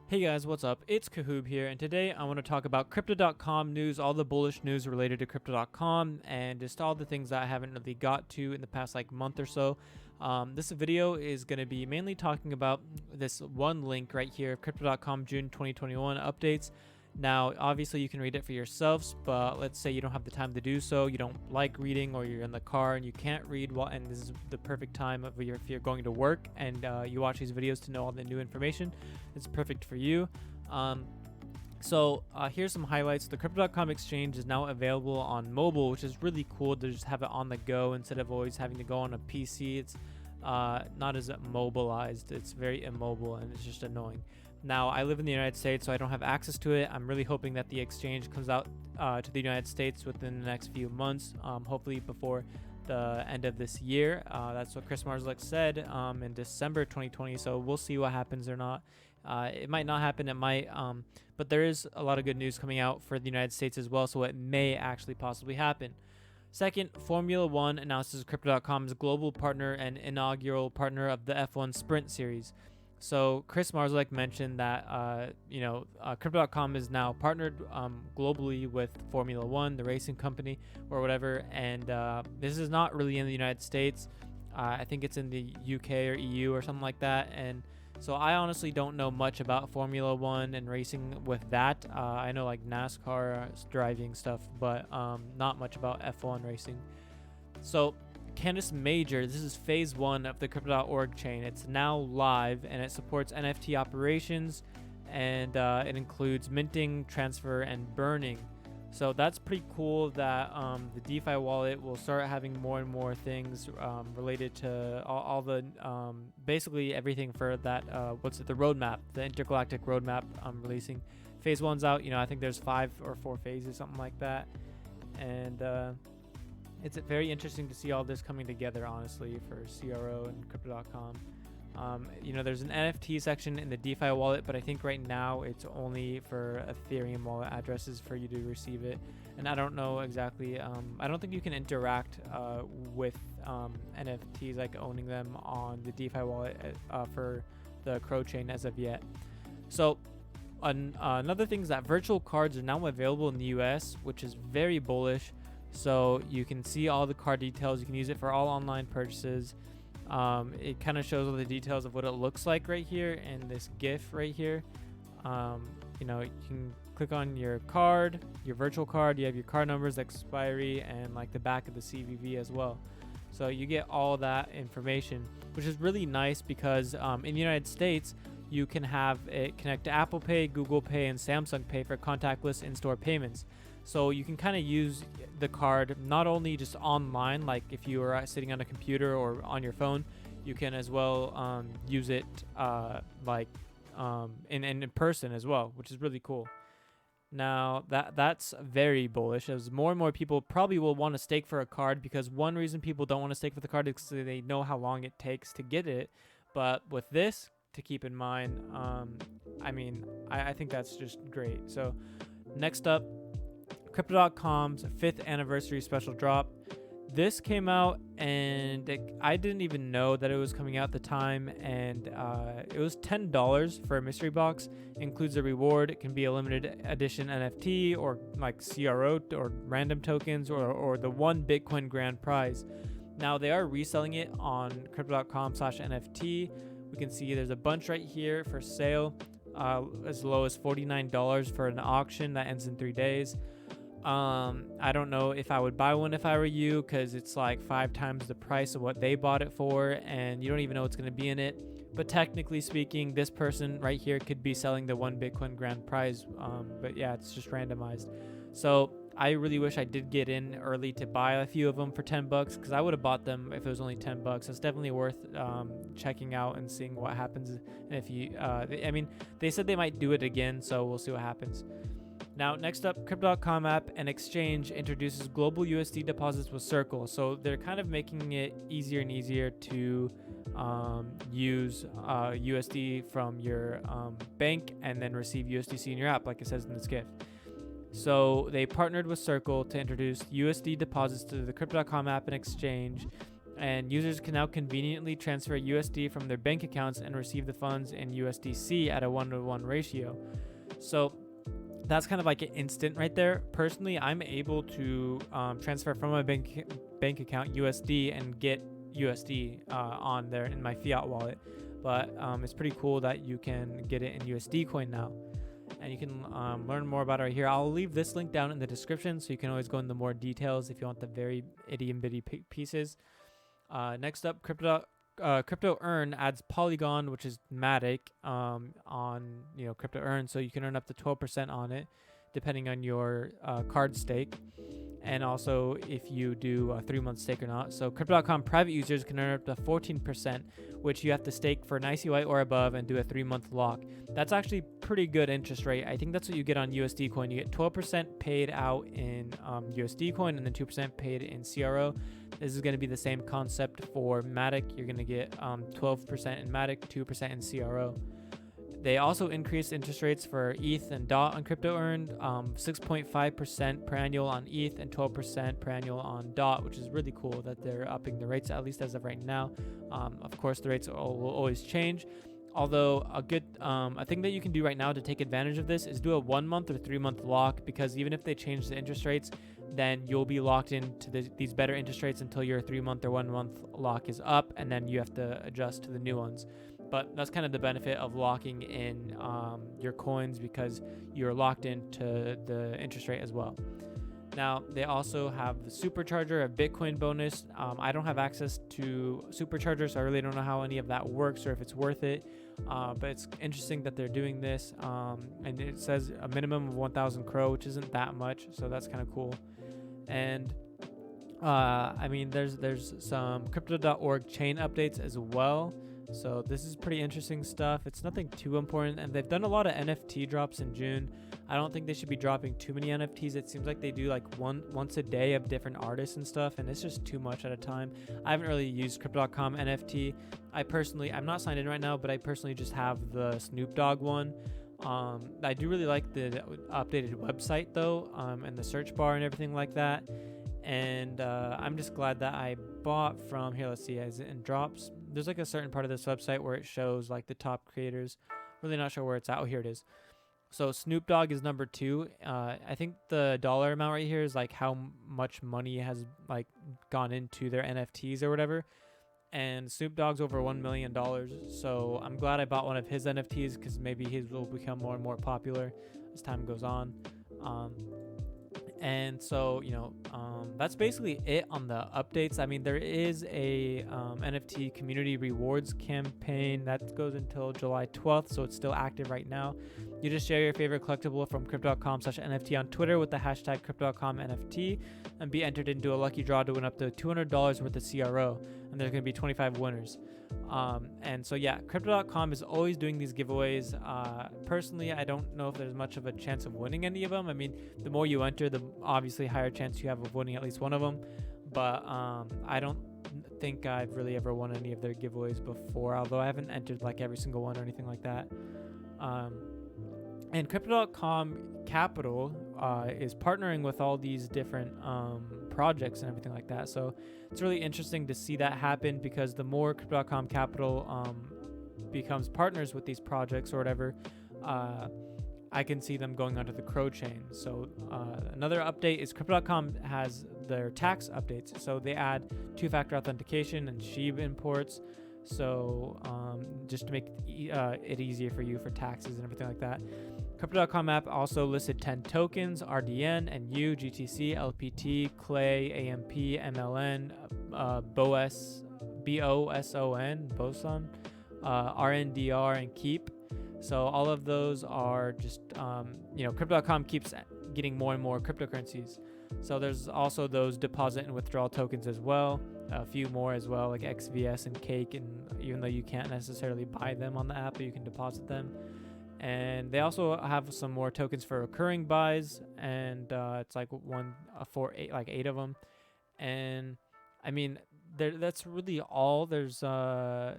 Hey guys, what's up? It's Kahoob here, and today I want to talk about Crypto.com news, all the bullish news related to Crypto.com, and just all the things that I haven't really got to in the past month or so. This video is going to be mainly talking about this one link right here, Crypto.com June 2021 updates. Now, obviously, you can read it for yourselves, but let's say you don't have the time to do so, you don't like reading, or you're in the car and you can't read, and this is the perfect time of year if you're going to work and you watch these videos to know all the new information. It's perfect for you. So here's some highlights. The Crypto.com exchange is now available on mobile, which is really cool to just have it on the go instead of always having to go on a PC. It's not as mobilized. It's very immobile and it's just annoying. Now, I live in the United States, so I don't have access to it. I'm really hoping that the exchange comes out to the United States within the next few months, hopefully before the end of this year. That's what Chris Marzlick said in December 2020, so we'll see what happens or not. It might not happen, it might, but there is a lot of good news coming out for the United States as well, so it may actually possibly happen. Second, Formula One announces Crypto.com's global partner and inaugural partner of the F1 Sprint Series. So Chris Marzlick mentioned that Crypto.com is now partnered globally with Formula One, the racing company or whatever, and this is not really in the United States. I think it's in the UK or EU or something like that, and so I honestly don't know much about Formula One and racing with that. I know like NASCAR driving stuff, but not much about F1 racing. So Candace Major, this is phase 1 of the Crypto.org chain. It's now live and it supports NFT operations, and it includes minting, transfer, and burning. So that's pretty cool that the DeFi wallet will start having more and more things related to all the basically everything for that. The roadmap, the intergalactic roadmap releasing. Phase 1's out. I think there's 5 or 4 phases, something like that, and it's very interesting to see all this coming together, honestly, for CRO and Crypto.com. There's an NFT section in the DeFi wallet, but I think right now it's only for Ethereum wallet addresses for you to receive it. And I don't know exactly. I don't think you can interact with NFTs, like owning them on the DeFi wallet for the Crow chain as of yet. So another thing is that virtual cards are now available in the US, which is very bullish. So you can see all the card details. You can use it for all online purchases. It kind of shows all the details of what it looks like right here in this GIF right here. You can click on your card, your virtual card. You have your card numbers, expiry, and like the back of the CVV as well. So you get all that information, which is really nice because in the United States, you can have it connect to Apple Pay, Google Pay, and Samsung Pay for contactless in-store payments. So you can kind of use the card not only just online, like if you are sitting on a computer or on your phone, you can as well use it in person as well, which is really cool. Now that's very bullish, as more and more people probably will want to stake for a card, because one reason people don't want to stake for the card is because they know how long it takes to get it. But with this, to keep in mind, I think that's just great. So next up, Crypto.com's 5th anniversary special drop. This came out and I didn't even know that it was coming out at the time, and it was $10 for a mystery box. It includes a reward. It can be a limited edition NFT or like CRO or random tokens or the 1 Bitcoin grand prize. Now they are reselling it on Crypto.com/NFT. We can see there's a bunch right here for sale, as low as $49 for an auction that ends in 3 days. I don't know if I would buy one if I were you, because it's like 5 times the price of what they bought it for, and you don't even know what's going to be in it. But technically speaking, this person right here could be selling the 1 Bitcoin grand prize, but yeah, it's just randomized. So I really wish I did get in early to buy a few of them for $10, because I would have bought them if it was only $10. It's definitely worth checking out and seeing what happens. And if you, they said they might do it again, so we'll see what happens. Now, next up, Crypto.com app and exchange introduces global USD deposits with Circle. So they're kind of making it easier and easier to use USD from your bank and then receive USDC in your app, like it says in this GIF. So they partnered with Circle to introduce USD deposits to the Crypto.com app and exchange. and users can now conveniently transfer USD from their bank accounts and receive the funds in USDC at a 1-to-1 ratio. So that's kind of like an instant right there. Personally, I'm able to transfer from my bank account USD and get USD on there in my fiat wallet. But it's pretty cool that you can get it in USD coin now. And you can learn more about it right here. I'll leave this link down in the description, so you can always go into more details if you want the very itty and bitty pieces. Next up, Crypto Earn adds Polygon, which is Matic, on Crypto Earn, so you can earn up to 12% on it, depending on your card stake, and also if you do a 3-month stake or not. So Crypto.com private users can earn up to 14%, which you have to stake for an ICY or above and do a 3-month lock. That's actually pretty good interest rate. I think that's what you get on USD coin. You get 12% paid out in USD coin and then 2% paid in CRO. This is going to be the same concept for Matic. You're going to get 12% in Matic, 2% in CRO. They also increased interest rates for ETH and DOT on Crypto Earned, 6.5% per annual on ETH and 12% per annual on DOT, which is really cool that they're upping the rates, at least as of right now. Of course, the rates will always change. Although a thing that you can do right now to take advantage of this is do a 1-month or 3-month lock, because even if they change the interest rates, then you'll be locked into these better interest rates until your 3-month or 1-month lock is up, and then you have to adjust to the new ones. But that's kind of the benefit of locking in your coins, because you're locked into the interest rate as well. Now, they also have the Supercharger, a Bitcoin bonus. I don't have access to Supercharger, so I really don't know how any of that works or if it's worth it. But it's interesting that they're doing this. And it says a minimum of 1,000 Crow, which isn't that much, so that's kind of cool. And there's some Crypto.org chain updates as well. So this is pretty interesting stuff. It's nothing too important, and they've done a lot of NFT drops in June. I don't think they should be dropping too many NFTs. It seems like they do like once a day of different artists and stuff, and it's just too much at a time. I haven't really used Crypto.com NFT. I'm not signed in right now, but I personally just have the Snoop Dogg one. I do really like the updated website though, and the search bar and everything like that. And I'm just glad that I bought from here. Let's see, as it in drops. There's like a certain part of this website where it shows like the top creators. Really not sure where it's at. Oh, here it is. So Snoop Dogg is number 2. I think the dollar amount right here is like how much money has like gone into their NFTs or whatever. And Snoop Dogg's over $1 million. So I'm glad I bought one of his NFTs, because maybe his will become more and more popular as time goes on. And so, that's basically it on the updates. I mean, there is a NFT community rewards campaign that goes until July 12th, so it's still active right now. You just share your favorite collectible from Crypto.com/NFT on Twitter with the hashtag Crypto.com/NFT and be entered into a lucky draw to win up to $200 worth of CRO. And there's going to be 25 winners. And so, yeah, Crypto.com is always doing these giveaways. Personally, I don't know if there's much of a chance of winning any of them. I mean, the more you enter, the obviously higher chance you have of winning at least one of them. But I don't think I've really ever won any of their giveaways before, although I haven't entered like every single one or anything like that. And Crypto.com Capital is partnering with all these different projects and everything like that. So it's really interesting to see that happen, because the more Crypto.com Capital becomes partners with these projects or whatever, I can see them going onto the Crow chain. So another update is Crypto.com has their tax updates. So they add 2-factor authentication and SHIB imports. So just to make it easier for you for taxes and everything like that. Crypto.com app also listed 10 tokens: RDN, NU, GTC, LPT, Clay, AMP, MLN, BOSON, RNDR, and Keep. So all of those are just, Crypto.com keeps getting more and more cryptocurrencies. So there's also those deposit and withdrawal tokens as well, a few more as well, like XVS and Cake, and even though you can't necessarily buy them on the app, but you can deposit them. And they also have some more tokens for recurring buys, and it's like 8 of them. And I mean, that's really all. There's the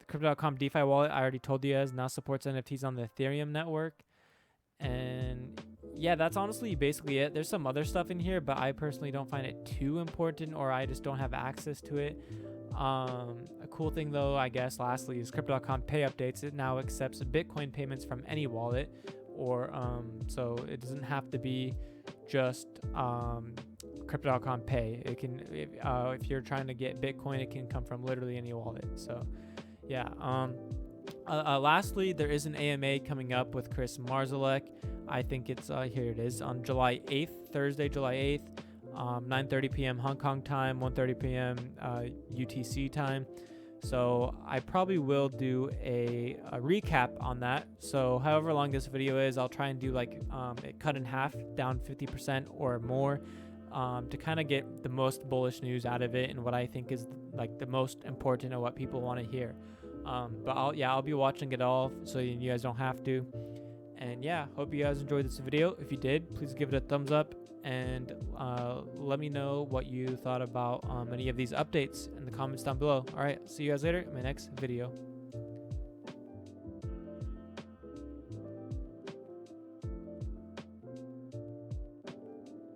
Crypto.com DeFi wallet, I already told you guys, now supports NFTs on the Ethereum network. And yeah, that's honestly basically it. There's some other stuff in here, but I personally don't find it too important, or I just don't have access to it. A cool thing though, I guess, lastly, is Crypto.com Pay updates. It now accepts Bitcoin payments from any wallet, or so it doesn't have to be just Crypto.com Pay. It can, if you're trying to get Bitcoin, it can come from literally any wallet. So yeah. Lastly, there is an AMA coming up with Chris Marzalek. I think it's here it is on July 8th, Thursday, July 8th. 9:30 p.m. Hong Kong time, 1:30 p.m. UTC time. So I probably will do a recap on that. So however long this video is, I'll try and do like it cut in half, down 50% or more, to kind of get the most bullish news out of it and what I think is like the most important and what people want to hear. But I'll be watching it all so you guys don't have to. And yeah, hope you guys enjoyed this video. If you did, please give it a thumbs up, and let me know what you thought about any of these updates in the comments down below. All right, see you guys later in my next video.